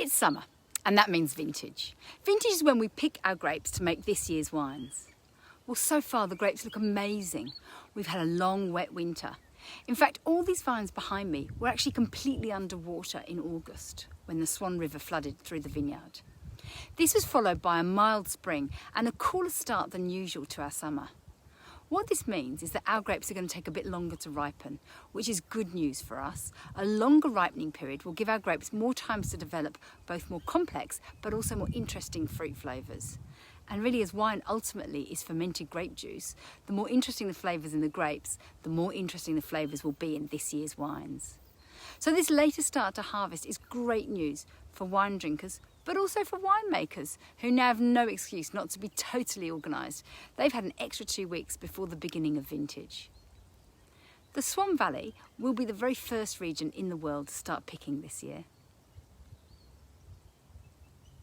It's summer, and that means vintage. Vintage is when we pick our grapes to make this year's wines. Well, so far the grapes look amazing. We've had a long, wet winter. In fact, all these vines behind me were actually completely underwater in August when the Swan River flooded through the vineyard. This was followed by a mild spring and a cooler start than usual to our summer. What this means is that our grapes are going to take a bit longer to ripen, which is good news for us. A longer ripening period will give our grapes more time to develop both more complex but also more interesting fruit flavours. And really, as wine ultimately is fermented grape juice, the more interesting the flavours in the grapes, the more interesting the flavours will be in this year's wines. So this later start to harvest is great news for wine drinkers, but also for winemakers who now have no excuse not to be totally organised. They've had an extra 2 weeks before the beginning of vintage. The Swan Valley will be the very first region in the world to start picking this year.